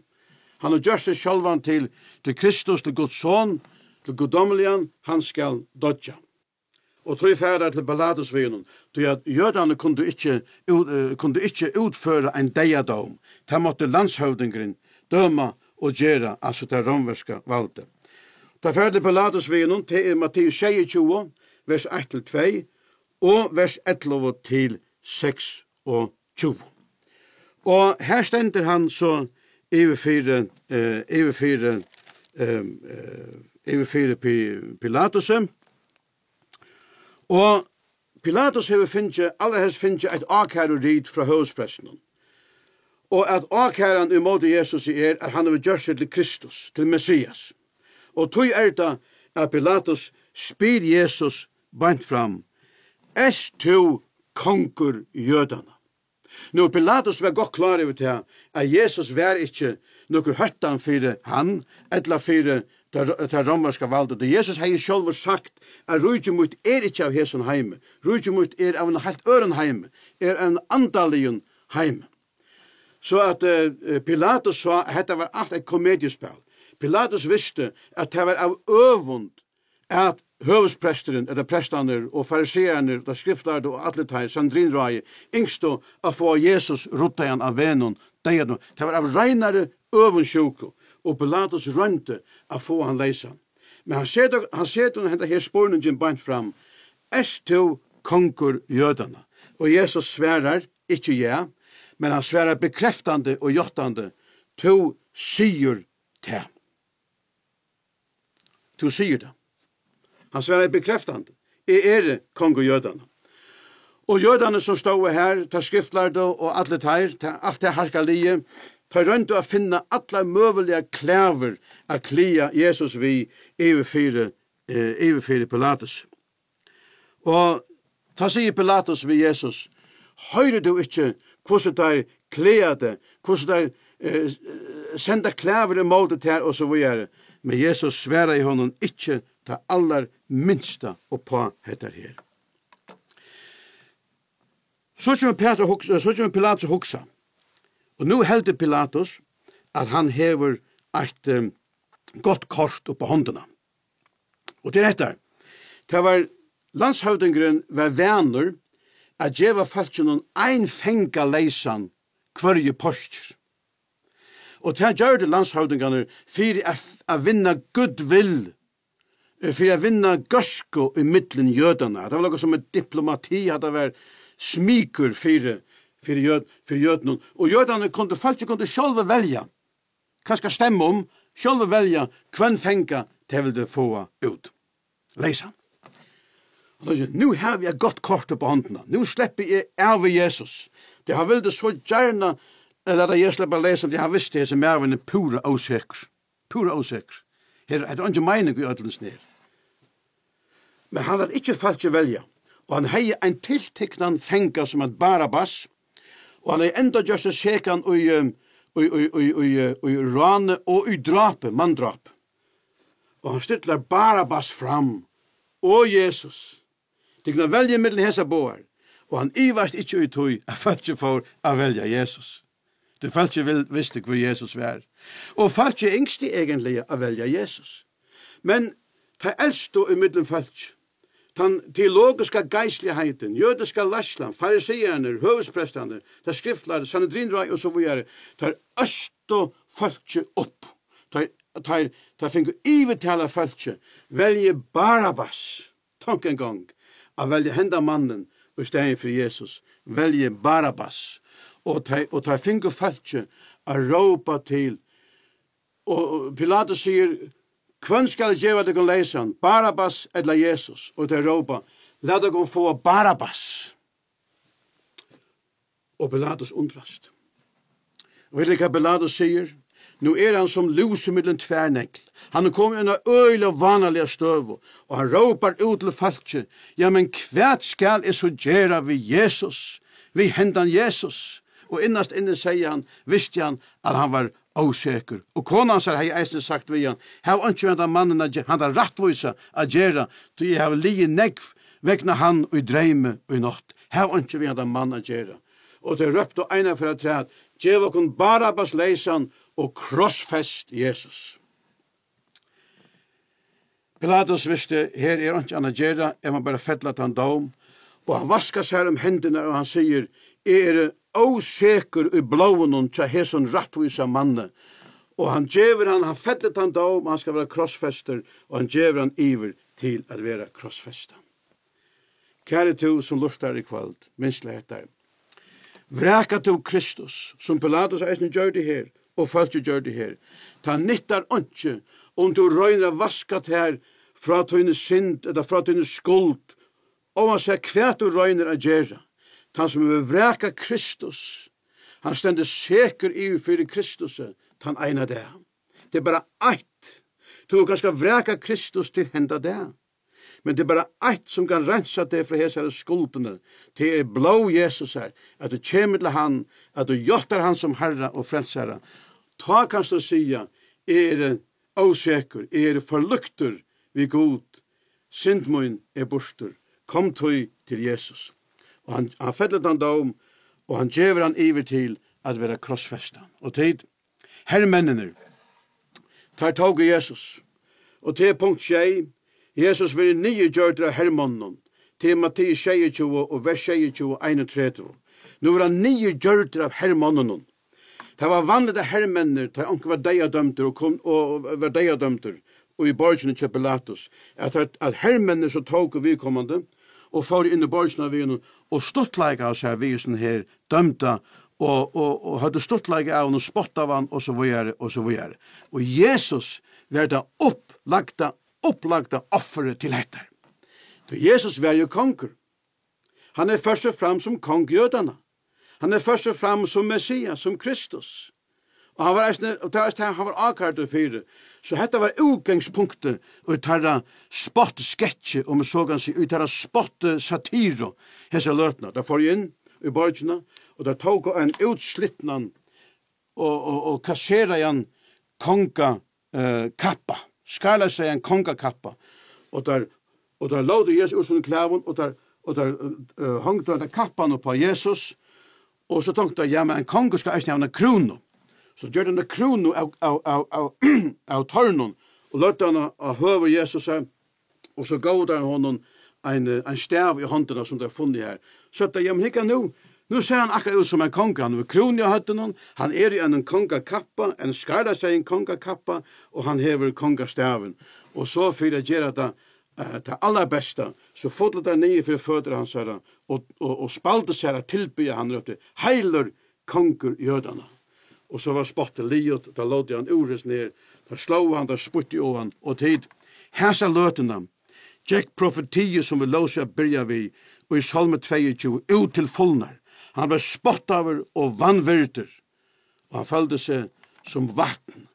S1: Han har gjort seg sjølvan til Kristus, til Guds son, til goddommeligen, han skal dodja. og tog færre til Pilatus-vinen, til at jødene kunne ikke utføre en deiadom. Det måtte landshøvdingeren døma og gjøre, altså det romverska valgte. Da færre til Pilatus-vinen, til Matteus 26, vers 1-2, og vers 11-26. Og her stender han så overfyrer Pilatus. Og Pilatus allerhelst finnet et akærerid fra høvdspressen. Og at akæren i måte Jesus er at han har gjort seg til Kristus, til Messias. Og tog det at Pilatus spyr Jesus bant fram, du konkur jødana? Nå Pilatus var godt klar over til at Jesus var ikke noe høttan for han, eller for det romerske valget. Og Jesus har selv sagt at rujtje mot ikke av hesen heime. Rujtje mot av en helt øren heime. En andaligen heime. Så at Pilatus sa at dette var alt et komediespel. Pilatus visste at det var av øvund at høvdspresteren, eller presterne, og fariseerne, og skriftlærde, og alle tar, Sandrinrøye, yngste å få Jesus rotta av vennen, det var av reinere øvundsjuko, og Pilatus rønte å få han leisa. Men han setter henne her spørningen bant fram, du konkur jødana? Og Jesus sverar, ikke ja, men han sverar bekreftande og jottande, du sier det. Du sier det. Han sverar bekreftande. Jeg kongur jødana. Og jødane som stod her, ta skriftlærde og alle teir, alt det harkalige, ta rundt å finne alle møvelige klæver å klia Jesus vi overfyre Pilatus. Og ta sier Pilatus vi Jesus, høyre du ikke hvordan der klia det, hvordan der senda klæver i måte til og så videre. Men Jesus sværa i honom ikke ta aller minsta og på heter her. Så kommer Pilatus hugsa. Og nu heldur Pilatus at han hever et godt kort på håndene. Og til dette, det var landshøvdingren var venner at djeva falskje noen ein fenga leisan kvarje poster. Og til gjør det landshøvdingerne for å vinne goodwill, for å vinne gørsko i middelen jødene. Det var noe som diplomati, at det var smikur for jødene. Og jødene kunne selv velge hva skal stemme om, selv velge hvem fenga til vil det få ut. Leisa. Nu har vi et godt kort på håndene. Nu slipper jeg av Jesus. Det har vel det så gjerne, eller da jeg slipper lese, det har visst det som er pura osäker. Pura osäker. Her er det ikke mening i ødelens ned. Men han hadde ikke falt til velja. Og han hei en tilteknan fenga som et Barabbas, og han hei enda gjør seg sekan i rane og i drape, manndrap. Og han stytler Barabbas fram, og Jesus, til kunne velge middelen hesa boar, og han ivast ikke ut i at falskje for å velge Jesus. Det falskje visste hvor Jesus var. Og falskje yngste egentlig å velge Jesus. Men ta eldste i middelen falskje, den teologiska geistligheten, jødiska lærslan, fariseerne, høvdspresterne, ta skriftlærde, sanedrinrøy og så videre, tar østo falskje opp. Ta finner ivetala falskje, velge Barabbas, tank en gang, å velge henda mannen i stedet for Jesus, velge Barabbas, og ta finner falskje å råpa til, og Pilatus sier, hvem skal gjøre deg å lese han? Barabbas eller Jesus? Og til råpa, la deg å få Barabbas. Og Pilatus undrast. Og vet du hva Pilatus sier? Nå er han som luser mellom tvernegl. Han er kommet under øyla og vanlige støv, og han råpar ut til falskje, ja, men hva skal jeg så gjøre ved Jesus? Vi hentan Jesus. Og innast inne sier han, visste han at han var osäker. Og konan har eisen sagt vi han, har ikke ventet mannen han har rattvisa å gjøre, til jeg har lige negv vekna han og dreime og natt. Har ikke ventet mannen å gjøre. Og det røpte ena for å tre at djev og kun Barabbas leisan og krossfest Jesus. Pilatus visste, her ikke annet gjerra, jeg må bare fettla til han dom, og han vaskar seg om hendene, og han sier, oseker i blåen til hesson rattvisa manne, og han fettla til han dom, han skal være krossfester, og han gjever han iver til at være krossfester. Kære to som lustar i kveld, minst letar. Vreka to Kristus, som Pilatus eisne gjør det her, og folk gjør det her. Ta nyttar ikke, om du røyner vaskat her, fra tøyne synd, eller fra tøyne skuld, og han sier hva du røyner a gjerra. Ta som vil vreka Kristus, han stender sikker i fyrir Kristus, ta han eina det. Det bare eit. Du kan skal vreka Kristus til henda det. Men det bare eit som kan rensa det fra hesare skuldene, til blå Jesus her, at du kommer til han, at du gjøtter han som herre og frelsere. Ta kan du sia, oseker, forlukter vi god, syndmoin borster, kom tøy til Jesus. Og han fettlet han dom, og han gjever han iver til at være krossfesta. Og tid, herremennene, tar tog i Jesus, og til punkt 6, Jesus vil nye gjørdre hermannen, til Matteus 22 og vers 22 og 31. Nå var han nye gjørdre av hermannen. Det var vanlige hermenner, til han var deiadømter og var deiadømter, og i borgene til Pilatus, at hermenner så tog vi kommande, og får inn i borgene av vi, og stortleika av seg vi sånn her dømta, og hadde stortleika av noen spott av han, og så videre, og så videre. Og Jesus var det opplagda offeret til etter. Så Jesus var jo konger. Han først og frem som kong jødene. Han først og frem som Messias, som Kristus. Og han var akkurat og fire. Så dette var utgangspunktet og tarra spott-sketsje, om vi så kan si, og tarra spott-satiro, hese løtene. Da får jeg inn i borgene, og da tok en utslittnan og kassera en konga kappa. Skarla seg en kongakappa, og der låg det Jesus under klæven, og der hongte han kappan på Jesus, og så tenkte jeg, ja, men en konge skal ikke ha en krono. Så gjør han en krono av tørnen, og løtte han av høver Jesus her, og så gav han honom en stav i håndene som de har funnet her. Så tenkte jeg, ja, men ikke nå, nu ser han akkurat ut som en konge, han har kron i høtten, han i en kongakappa, en skarda seg en kongakappa, og han hever kongastaven. Og så for å gjøre det aller beste, så fotlet han nye for fødre hans her, og spalte seg og tilbygde han røpte, heiler konger jødene. Og så var spottet liot, da låte han ures ned, da slå han, da sputte jo han, og tid, hæsa løtene, Jack profetiet som vi låse byrja vi, og i Salme 22, ut til fullnar. Han ble spottaver og vannvirter, og han følte seg som vatten.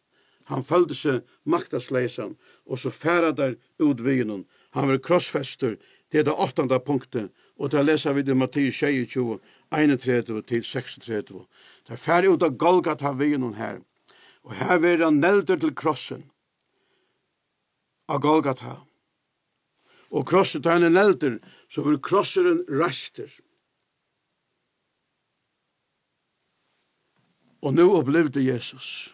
S1: Han følte seg maktasleisan, og så færa der utvinen. Han var krossfester, det det 8. punktet, og det leser vi i Matteus 22, 31 til 36. Det færa ut av Golgata vinen her, og her var han nelder til krossen av Golgata. Og krosset han nelder, så var krosseren raster. Og nå opplevde Jesus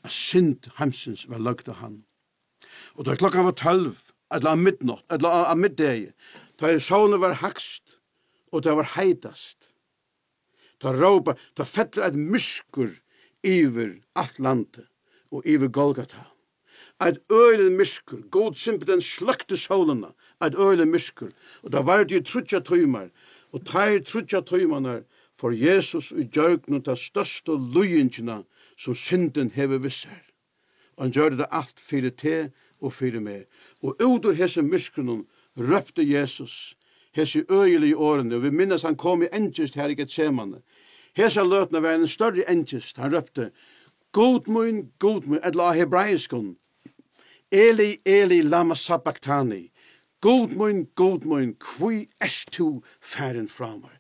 S1: at synd hemsens var lagt av han. Og da klokka var 12, eller av midnatt, eller av middag, da solen var hakst, og det var heitast. Da fettler et myskur iver alt landet, og iver Golgata. Et øylen myskur, god simpelthen sløkte solene, et øylen myskur, og da var det trutja tøymar, og tar trutja tøymanar, for Jesus i djørgnen til største løyingene som synden hever visser. Og han gjør det alt fyrir te og fyrir meg. Og ut ur hese myskrunnen røpte Jesus hese øyelige årene, og vi minnes han kom i engest her i Getsemane. Hese løtene var en større engest. Han røpte, God mun, etla hebraiskun, Eli, Eli, lama sabachthani, God mun, kvui est tu færen framar.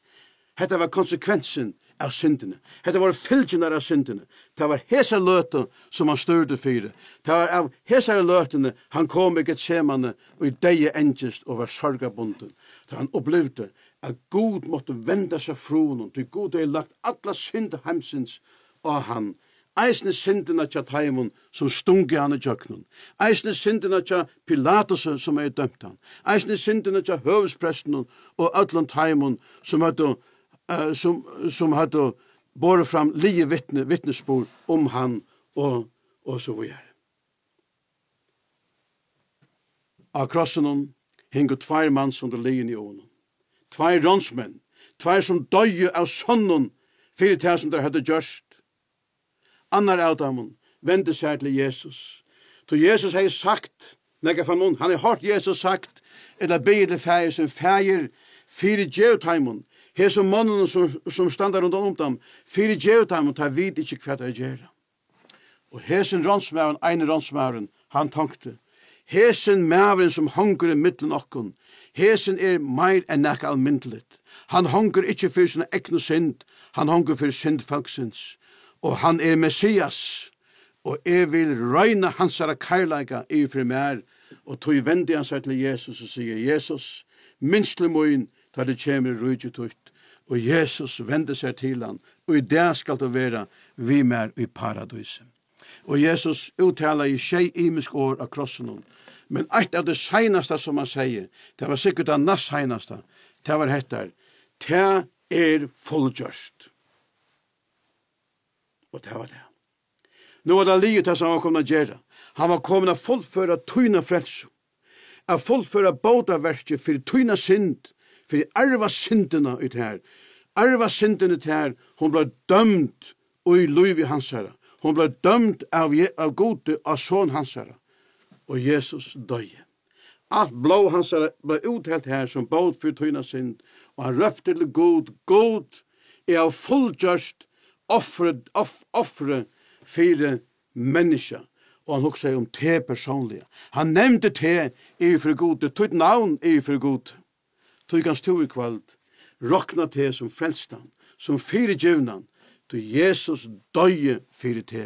S1: Hetta var konsekvensen av syndene. Hetta var fylgjene av syndene. Det var hesa løte som han størde fyrir. Det var av hesa løtene han kom i Getsemane og i deie engest og var sorgabunden. Da han opplevde at Gud måtte vende seg fra honom, til Gud hadde lagt alla synd hemsins av han, Eisne syndene tja taimon som stungi han i tjøknen. Eisne syndene tja Pilatus som dømt han. Eisne syndene tja høvespresten og ötlund taimon som hadde båret fram lie vittnesbord om han og så videre. Av krossen hingo 2 manns under lien i ånen. 2 rånsmenn, 2 som døye av sonnen, 4 til som der hadde gjørst. Annar av dem vendte seg til Jesus. Så Jesus har sagt, han har hørt Jesus sagt, eller bedre feir som feir 4 djevtaimon, her som mannen som standar rundt om dem, 4 djevtaimon, tar vid ikke hva det gjør. Og hesen rånsmæren, ene rånsmæren, han tankte, hesen mæren som hanker i middelen okkon, hesen meir enn nekka almyndelig. Han hanker ikke for sine ekne synd, han hanker for syndfolksins. Og han Messias, og jeg vil røyne hansara karlaga i fri mer, og tog vendi han seg til Jesus og sier, Jesus, minstlig moin, da det kommer rujtjut ut. Og Jesus vender seg til han, og i det skal det være vi mer i paradiset. Og Jesus uttaler i tjei imisk år av krossen, men eit av det seinaste som han sier, det var sikkert det næst seinaste, det var hettar, det fullgjørst. Og det var det. Nå var det livet som han var kommet å gjøre. Han var kommet å fullføre tøyna frelse. Å fullføre bådaverket for tøyna synd, for arva syndene ut her. Arva syndene ut her, hun ble dømt og i liv i hans herre. Hun ble dømt av gode av sån hans herre. Og Jesus døye. Alt blå hans herre ble uthelt her som båd for tøyna synd. Og han røpte til god av fullgjørst offre 4 mennesker. Og han hugsa om te personlige. Han nevnte te i for god, tog navn i for god. Tog hans to i kveld, rokna te som frelstan, som 4 djevnan, til Jesus døye 4 te,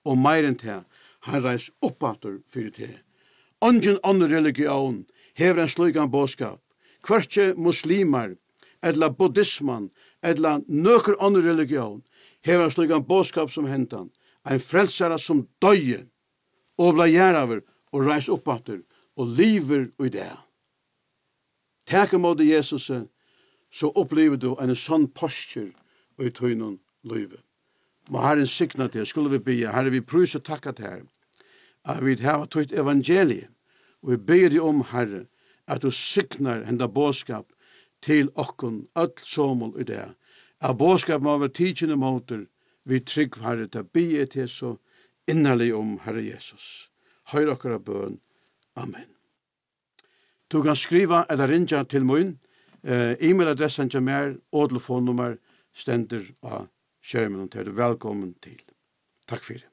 S1: og meir enn te, han reis oppater 4 te. Ongen annen religion hever en slugan båskap, hvertje muslimar, eller buddhisman, eller nøkker annen religion, hever en slugan båskap som hentan, ein frelsara som døye, og bla gjeraver, og reis oppater, og liver og det. Takk mot Jesus, så opplever du en sånn postur og i tøynen livet. Må Herren signa til, skulle vi be, Herre, vi prøys og takka til her, at vi har tøyt evangeliet, og vi ber deg om, Herre, at du signar henda båskap til okkon, alt somol i det. At båskap må være tidkjende måter, vi trygg, Herre, til å be til så innerlig om Herre Jesus. Høyre okkara bøn. Amen. Du kan skriva eller rinja til mun. E-mailadressen til mer og telefonnummer stender av skjermen til. Velkommen til. Takk for det.